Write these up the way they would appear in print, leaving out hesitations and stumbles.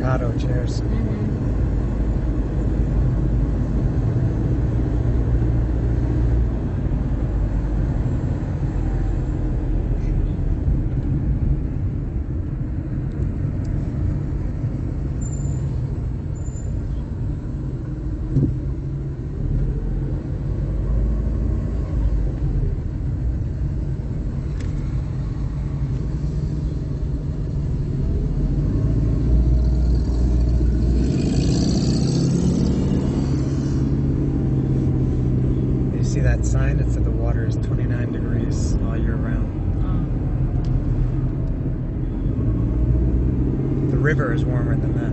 sentado chairs. See that sign that said the water is 29 degrees all year round. The river is warmer than that.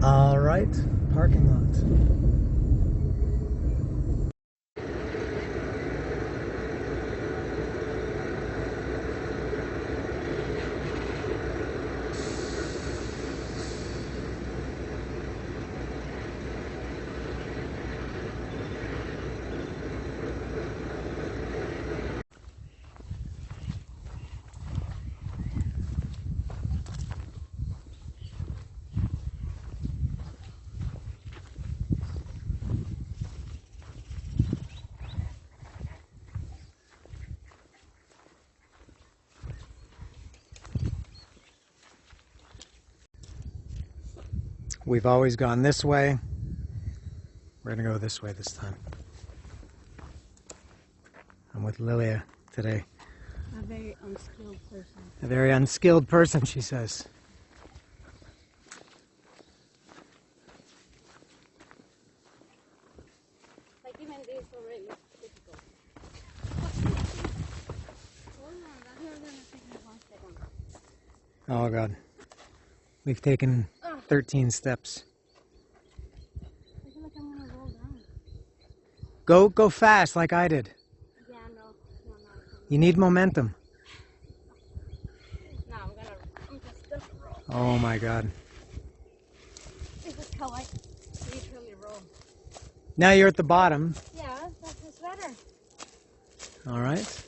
All right, parking lot. We've always gone this way. We're gonna go this way this time. I'm with Lilia today. A very unskilled person. A very unskilled person, she says. Like even this already is difficult. Hold on, that's not gonna take me 1 second. Oh God. We've taken 13 steps. I feel like I'm gonna roll down. Go fast like I did. Yeah, no. You need momentum. No, I'm just gonna roll. Oh my God. This is how I usually roll. Now you're at the bottom. Yeah, that's better. All right.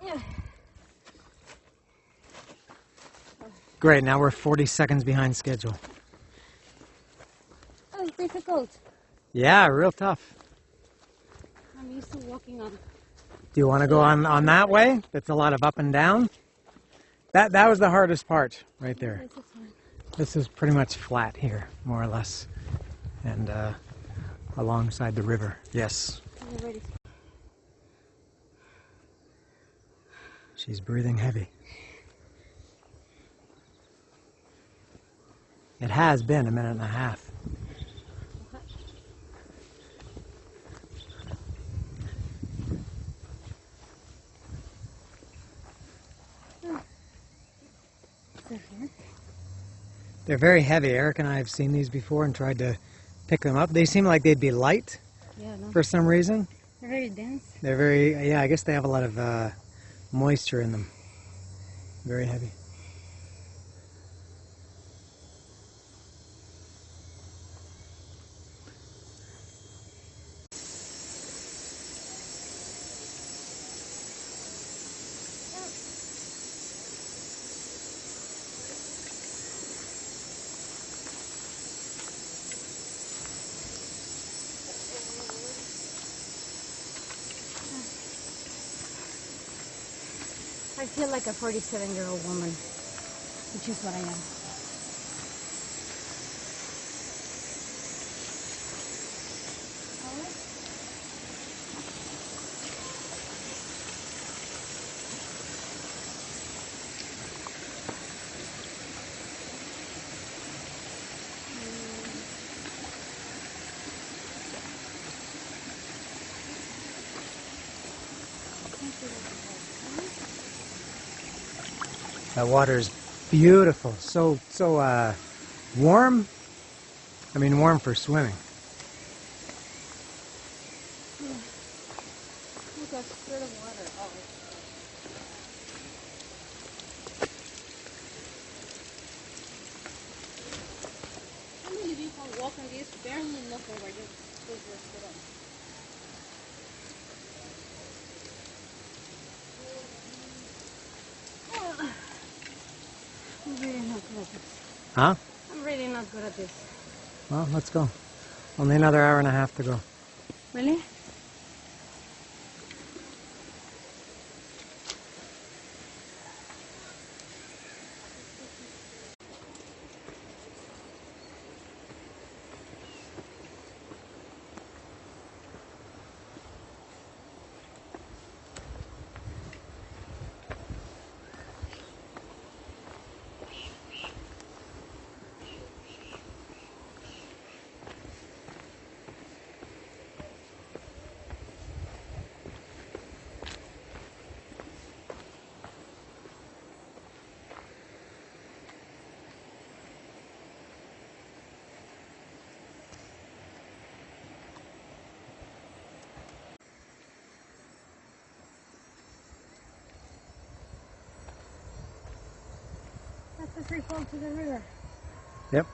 Yeah. Great, now we're 40 seconds behind schedule. Oh, it's difficult. Yeah, real tough. I'm used to walking on. Do you want to go on that way? That's a lot of up and down. That was the hardest part right there. This is fine. This is pretty much flat here, more or less. And alongside the river. Yes. I'm ready. She's breathing heavy. It has been a minute and a half. They're very heavy. Eric and I have seen these before and tried to pick them up. They seem like they'd be light for some reason. They're very dense. They're very, yeah, I guess they have a lot of moisture in them. Very heavy. I feel like a 47-year-old woman, which is what I am. That water is beautiful. So warm. I mean, warm for swimming. Look at the water. Oh. How many people walk on this? Barely nothing where you put your foot on. I'm really not good at this. Huh? I'm really not good at this. Well, let's go. Only another hour and a half to go. Really? That's the free fall to the river. Yep.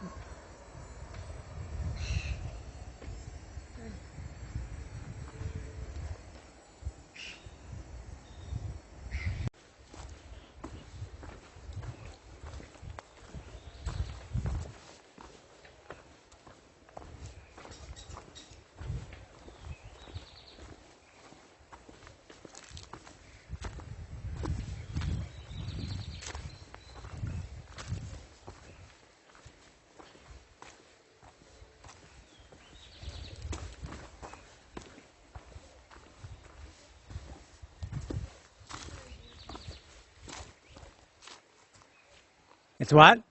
It's what? It's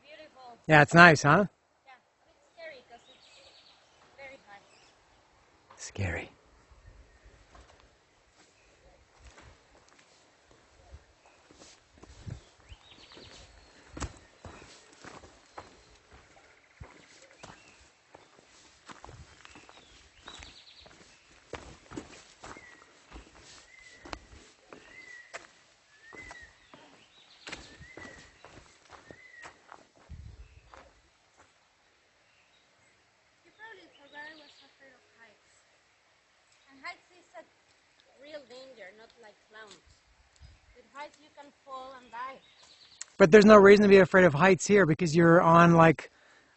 beautiful. Yeah, it's nice, huh? Yeah, but it's scary because it's very high. Scary. You probably forgot I was afraid of heights. And heights is a real danger, not like clowns. With heights you can fall and die. But there's no reason to be afraid of heights here because you're on like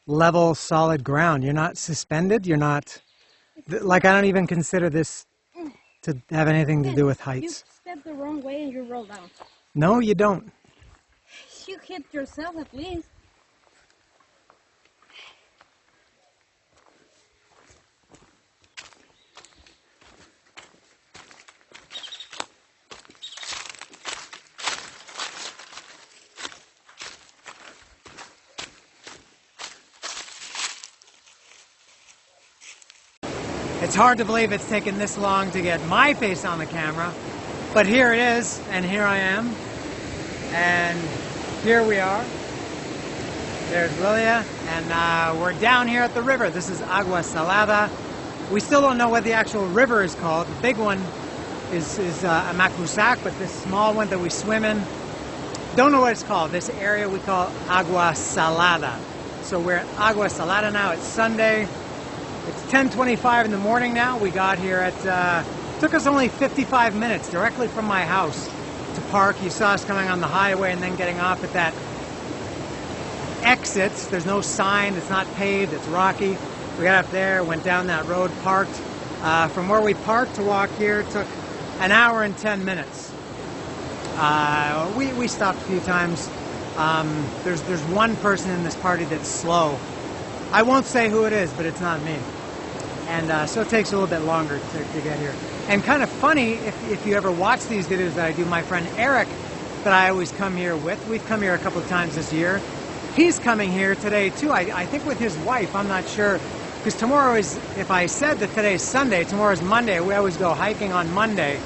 level, solid ground. You're not suspended. You're not like I don't even consider this to have anything to do with You heights. step the wrong way and you roll down. No, you don't. You hit yourself at least. It's hard to believe it's taken this long to get my face on the camera, but here it is, and here I am, and here we are. There's Lilia, and we're down here at the river. This is Agua Salada. We still don't know what the actual river is called. The big one is Amacusac, but this small one that we swim in, don't know what it's called. This area we call Agua Salada. So we're at Agua Salada now. It's Sunday. It's 10:25 in the morning now. We got here at, took us only 55 minutes directly from my house to park. You saw us coming on the highway and then getting off at that exit. There's no sign, it's not paved, it's rocky. We got up there, went down that road, parked. From where we parked to walk here took an hour and 10 minutes. We stopped a few times. There's one person in this party that's slow. I won't say who it is, but it's not me. And so it takes a little bit longer to get here. And kind of funny, if you ever watch these videos that I do, my friend Eric, that I always come here with, we've come here a couple of times this year. He's coming here today too, I think with his wife, I'm not sure. Because tomorrow is, if I said that today's Sunday, tomorrow's Monday, we always go hiking on Monday.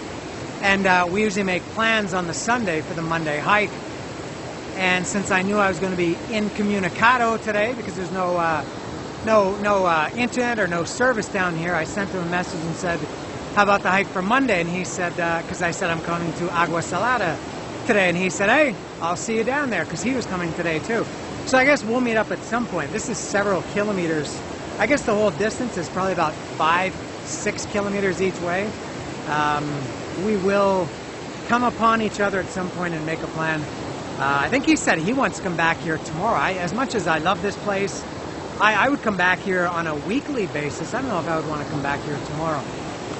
And we usually make plans on the Sunday for the Monday hike. And since I knew I was going to be incommunicado today because there's no internet or no service down here, I sent him a message and said, how about the hike for Monday? And he said, because I said I'm coming to Agua Salada today, and he said, hey, I'll see you down there, because he was coming today too. So I guess we'll meet up at some point. This is several kilometers. I guess the whole distance is probably about 5-6 kilometers each way. We will come upon each other at some point and make a plan. I think he said he wants to come back here tomorrow. As much as I love this place, I would come back here on a weekly basis. I don't know if I would want to come back here tomorrow.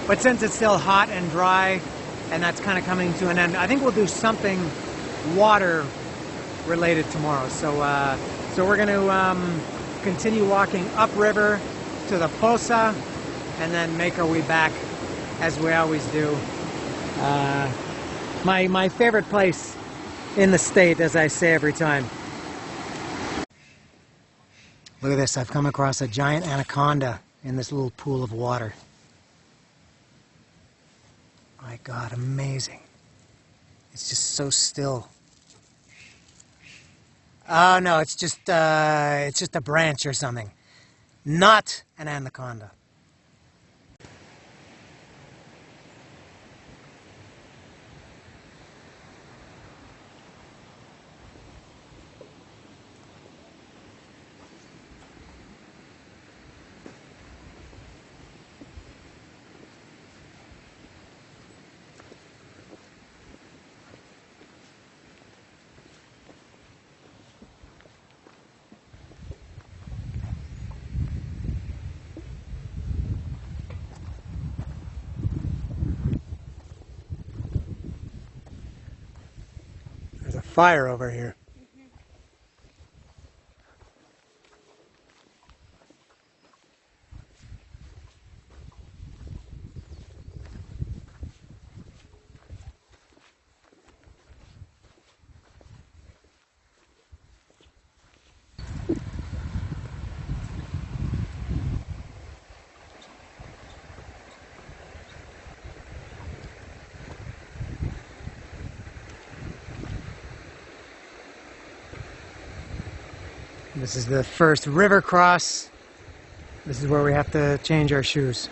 But since it's still hot and dry, and that's kind of coming to an end, I think we'll do something water related tomorrow. So we're going to continue walking upriver to the Poza, and then make our way back as we always do. My favorite place in the state, as I say every time. Look at this, I've come across a giant anaconda in this little pool of water. My God, amazing. It's just so still. Oh no, it's just a branch or something. Not an anaconda. There's a fire over here. This is the first river cross. This is where we have to change our shoes.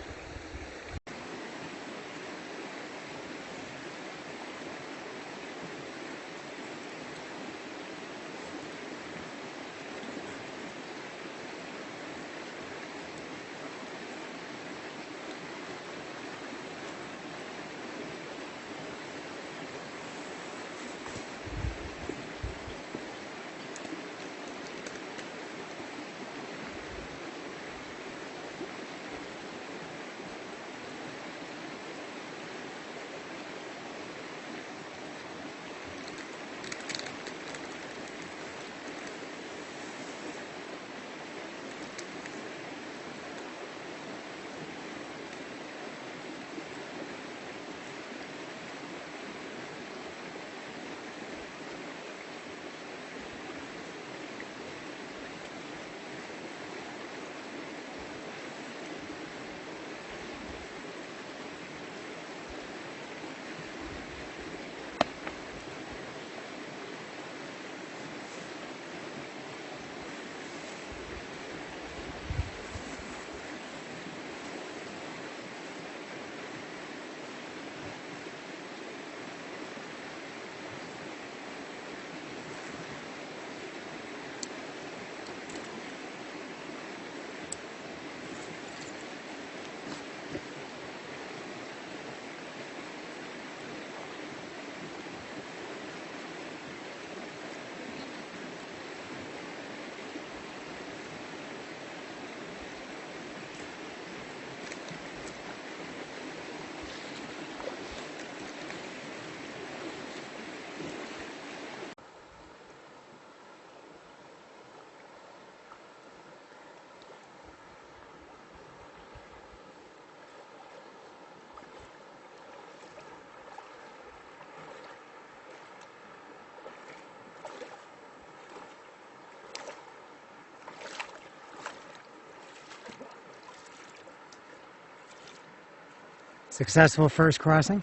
Successful first crossing?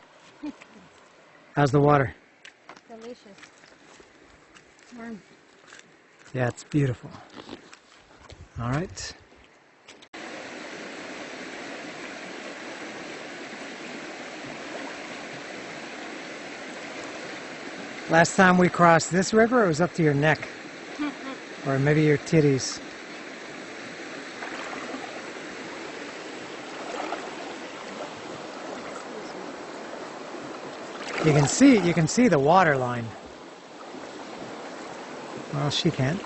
How's the water? Delicious. Warm. Yeah, it's beautiful. All right. Last time we crossed this river, it was up to your neck. Or maybe your titties. You can see the water line. Well, she can't.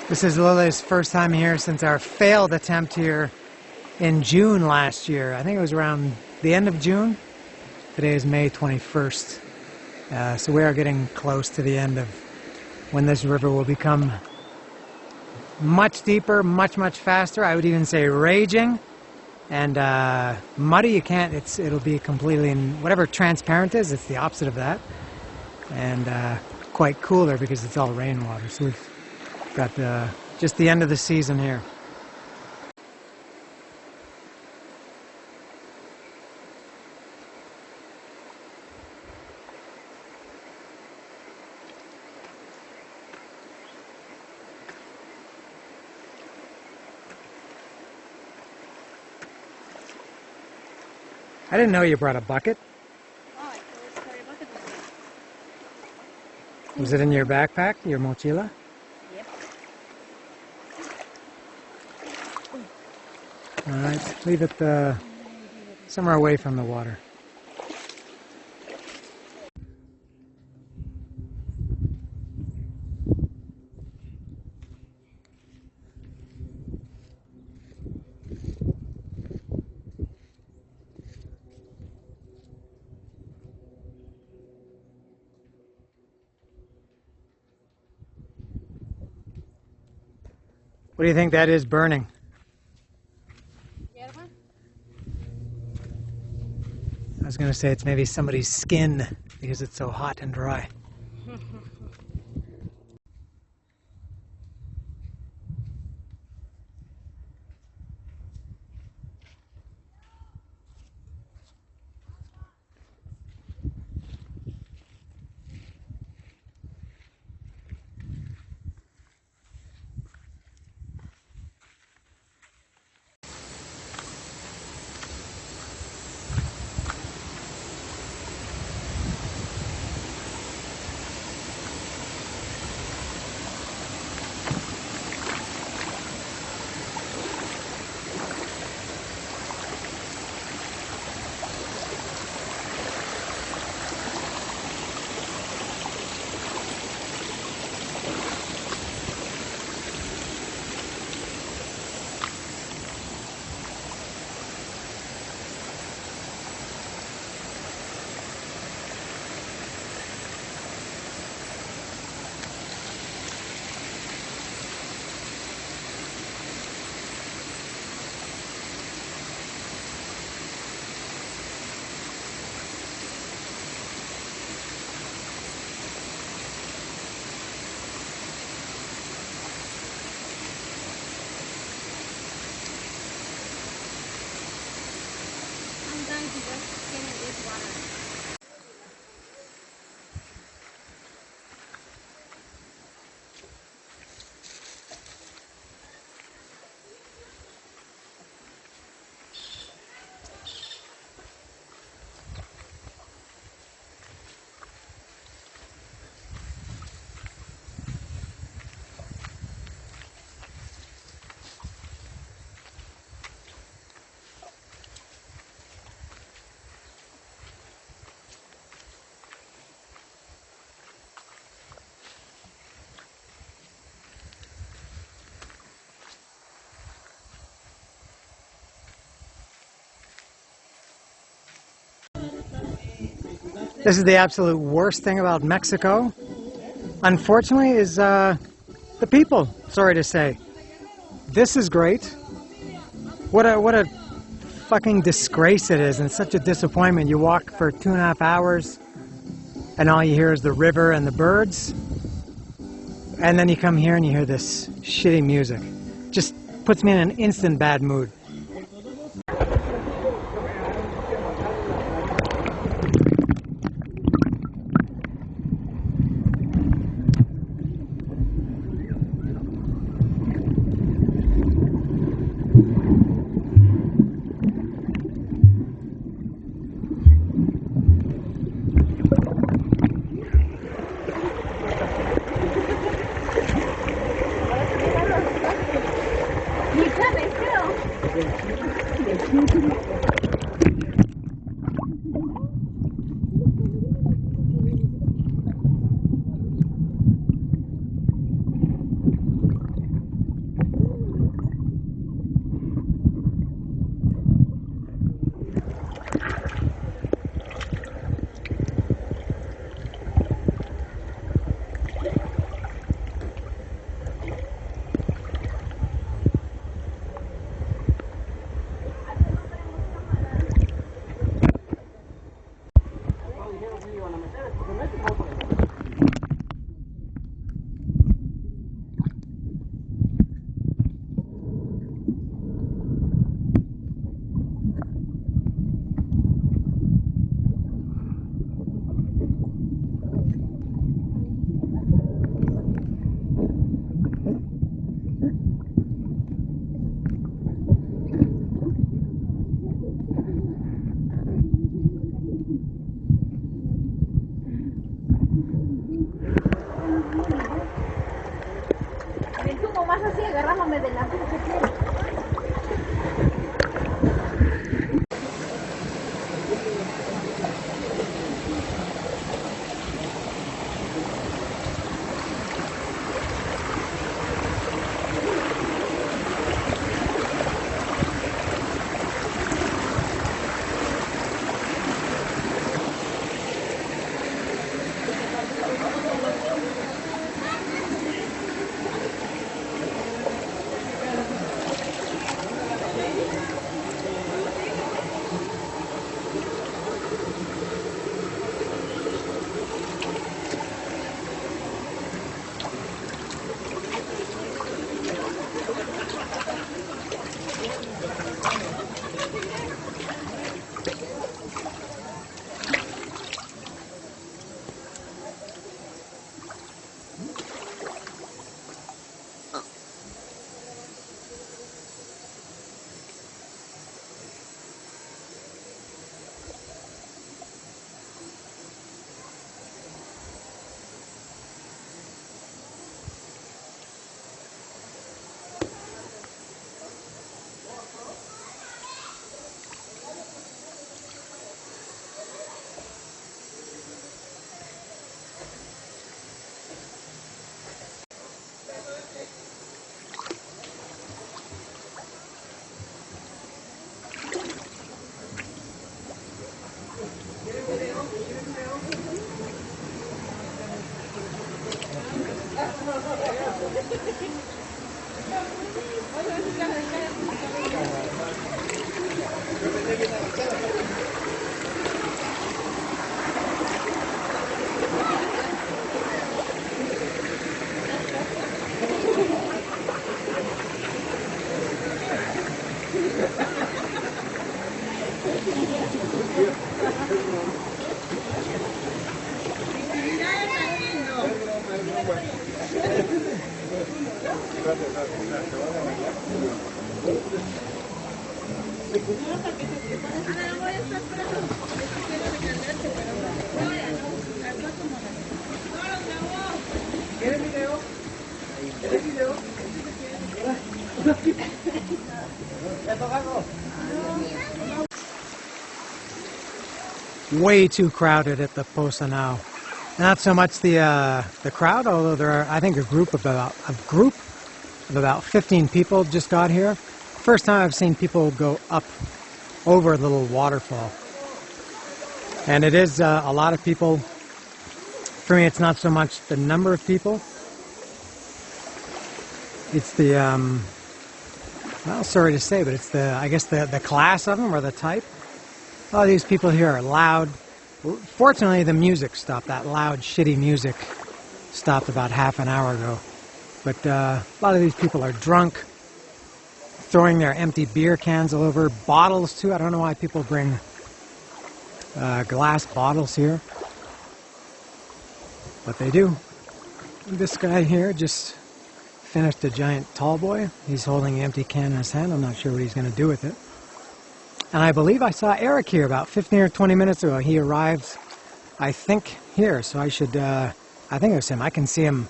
This is Lily's first time here since our failed attempt here in June last year. I think it was around the end of June. Today is May 21st. So we are getting close to the end of when this river will become much deeper, much faster. I would even say raging and muddy. You can't. It'll be completely in whatever transparent is. It's the opposite of that, and quite cooler because it's all rainwater. So we've got just the end of the season here. I didn't know you brought a bucket. Oh, I always carry a bucket with me. Was it in your backpack, your mochila? Yep. All right, leave it somewhere away from the water. What do you think that is burning? Hierba? I was going to say it's maybe somebody's skin because it's so hot and dry. I'm going to just skin in this water. This is the absolute worst thing about Mexico, unfortunately, is the people, sorry to say. This is great. What a fucking disgrace it is, and such a disappointment. You walk for 2.5 hours and all you hear is the river and the birds, and then you come here and you hear this shitty music. Just puts me in an instant bad mood. Más así agarrándome de la pinche piel. Way too crowded at the Poza now. Not so much the crowd, although there are, I think, a group of about 15 people just got here. First time I've seen people go up over a little waterfall, and it is a lot of people. For me, it's not so much the number of people; it's the well, sorry to say, but it's I guess the class of them or the type. Oh, these people here are loud. Fortunately, the music stopped. That loud, shitty music stopped about half an hour ago. But a lot of these people are drunk, throwing their empty beer cans all over. Bottles, too. I don't know why people bring glass bottles here. But they do. This guy here just finished a giant tall boy. He's holding an empty can in his hand. I'm not sure what he's going to do with it. And I believe I saw Eric here about 15 or 20 minutes ago. He arrived, I think, here. So I should, I think it was him. I can see him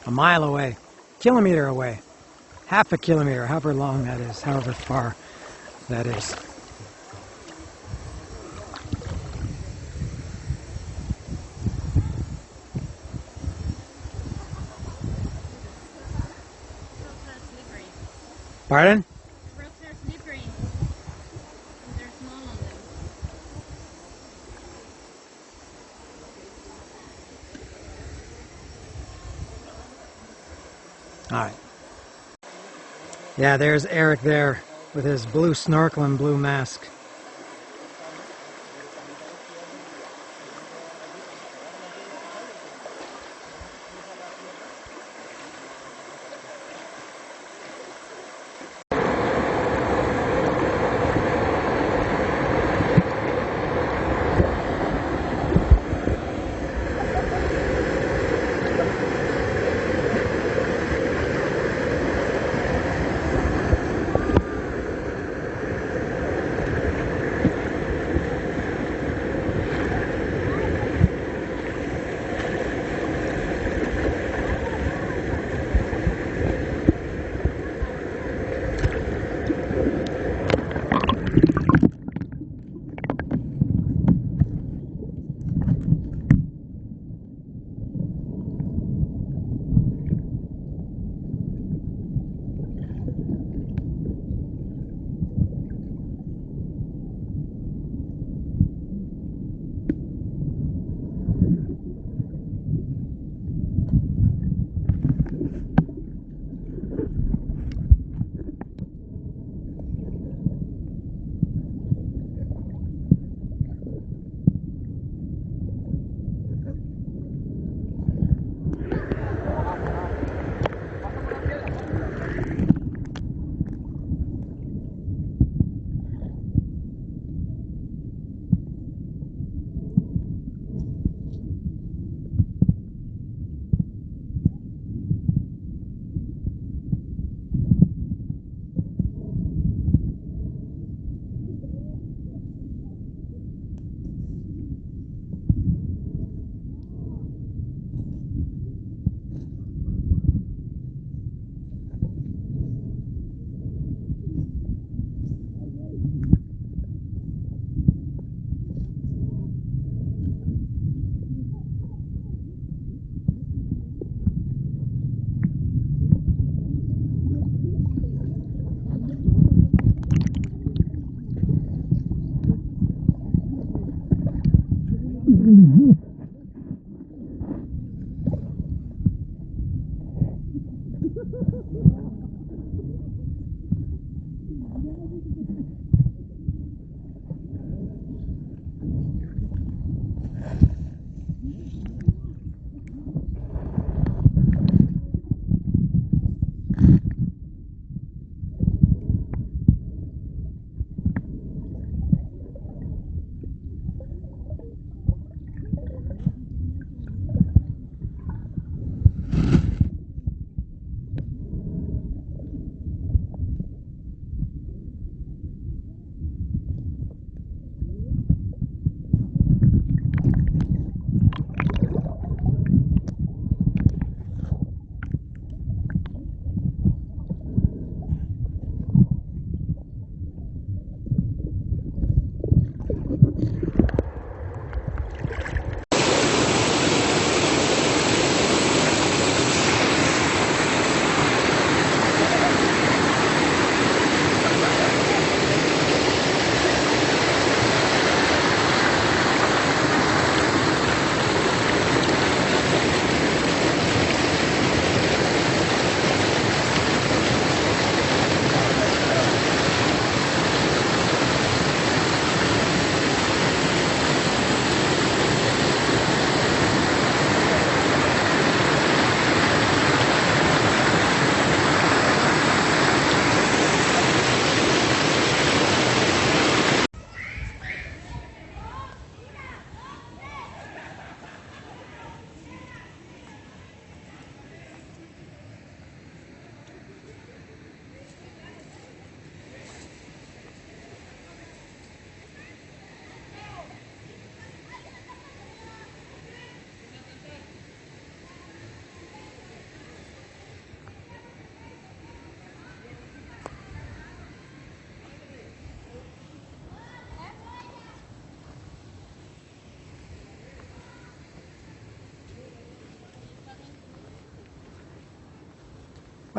a mile away, kilometer away, half a kilometer, however long that is, however far that is. Pardon? The rocks are slippery. And they're small on them. Alright. Yeah, there's Eric there with his blue snorkel and blue mask.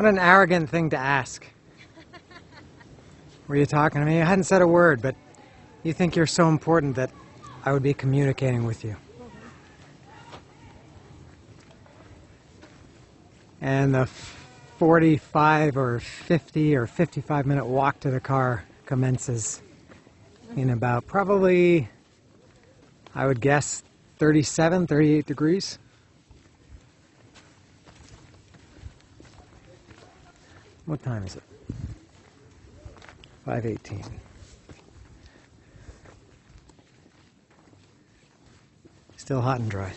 What an arrogant thing to ask. Were you talking to me? I hadn't said a word, but you think you're so important that I would be communicating with you. And the 45 or 50 or 55-minute walk to the car commences in about probably, I would guess, 37, 38 degrees. What time is it? 5:18. Still hot and dry.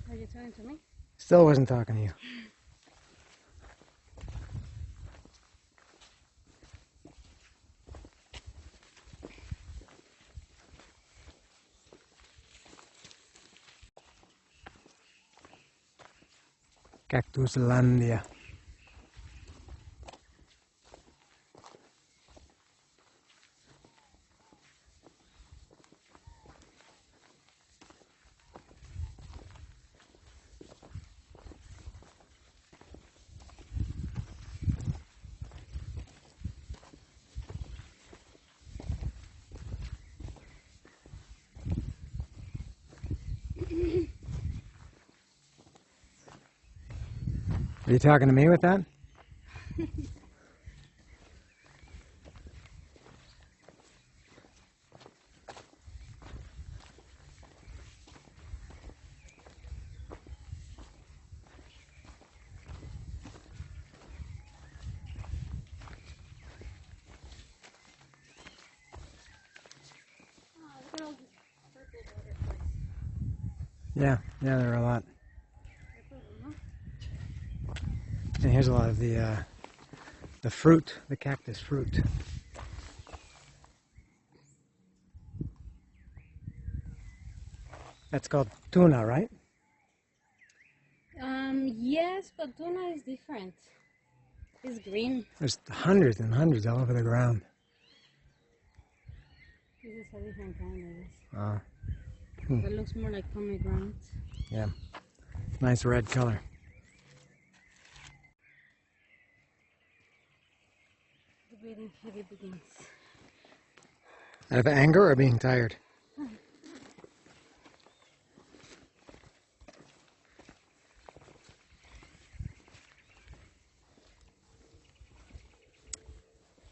Are you talking to me? Still wasn't talking to you. Cactuslandia. Are you talking to me with that? Look at all these purple butterflies. Yeah, there are a lot. And here's a lot of the fruit, the cactus fruit. That's called tuna, right? Yes, but tuna is different. It's green. There's hundreds and hundreds all over the ground. This is a different kind of this. It looks more like pomegranate. Yeah, nice red color. breathing heavy begins. Out of anger or being tired?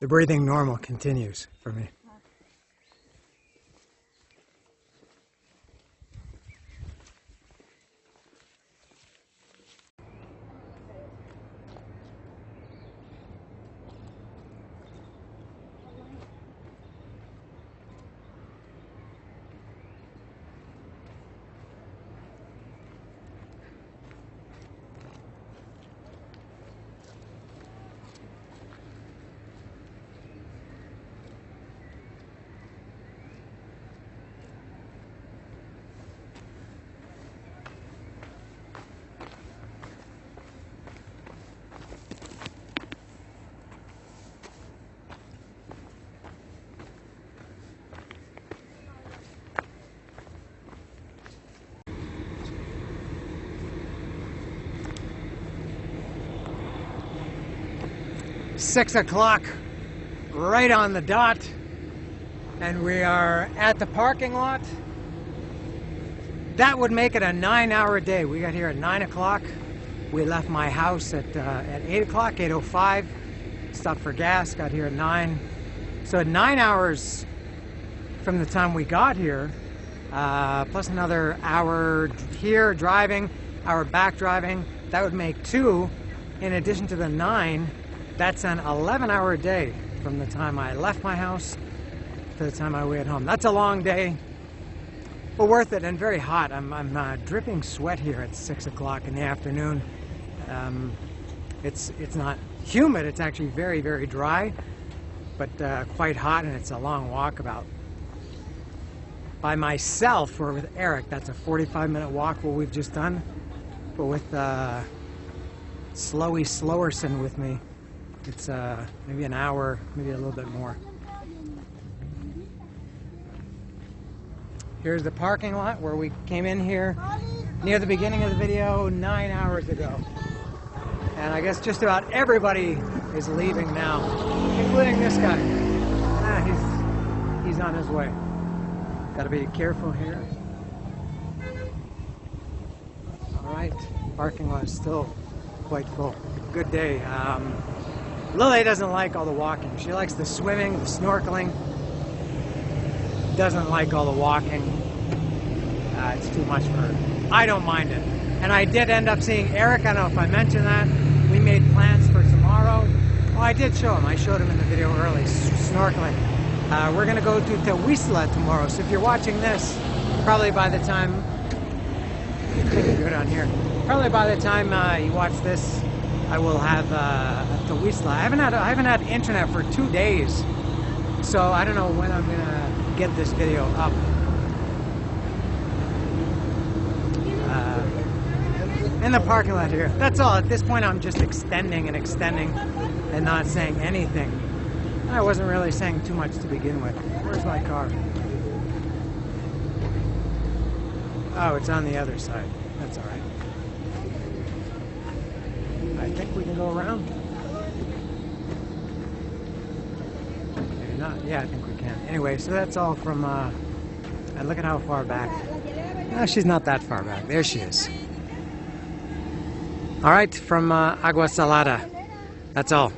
The breathing normal continues for me. 6 o'clock, right on the dot, and we are at the parking lot. That would make it a 9-hour day. We got here at 9 o'clock. We left my house at 8 o'clock, 8:05. Stopped for gas, got here at 9. So 9 hours from the time we got here, plus another hour here driving, hour back driving. That would make 2. In addition to the 9, that's an 11-hour day from the time I left my house to the time I went home. That's a long day, but worth it and very hot. I'm dripping sweat here at 6 o'clock in the afternoon. It's not humid. It's actually very, very dry, but quite hot, and it's a long walk. About by myself or with Eric, that's a 45-minute walk. What we've just done, but with Slowy Slowerson with me, it's maybe an hour, maybe a little bit more. Here's the parking lot where we came in here near the beginning of the video 9 hours ago. And I guess just about everybody is leaving now, including this guy. He's on his way. Gotta be careful here. Alright, parking lot is still quite full. Good day. Lily doesn't like all the walking. She likes the swimming, the snorkeling. Doesn't like all the walking. It's too much for her. I don't mind it. And I did end up seeing Eric. I don't know if I mentioned that. We made plans for tomorrow. Oh, I did show him. I showed him in the video early, snorkeling. We're going to go to Tehuisla tomorrow. So if you're watching this, probably by the time... Good on here. Probably by the time you watch this, I will have Tehuisla. I haven't had internet for 2 days, so I don't know when I'm gonna get this video up. In the parking lot here. That's all. At this point, I'm just extending and not saying anything. I wasn't really saying too much to begin with. Where's my car? Oh, it's on the other side. That's all right. I think we can go around. Maybe not. Yeah, I think we can. Anyway, so that's all from, and look at how far back. No, she's not that far back. There she is. All right, from Agua Salada. That's all.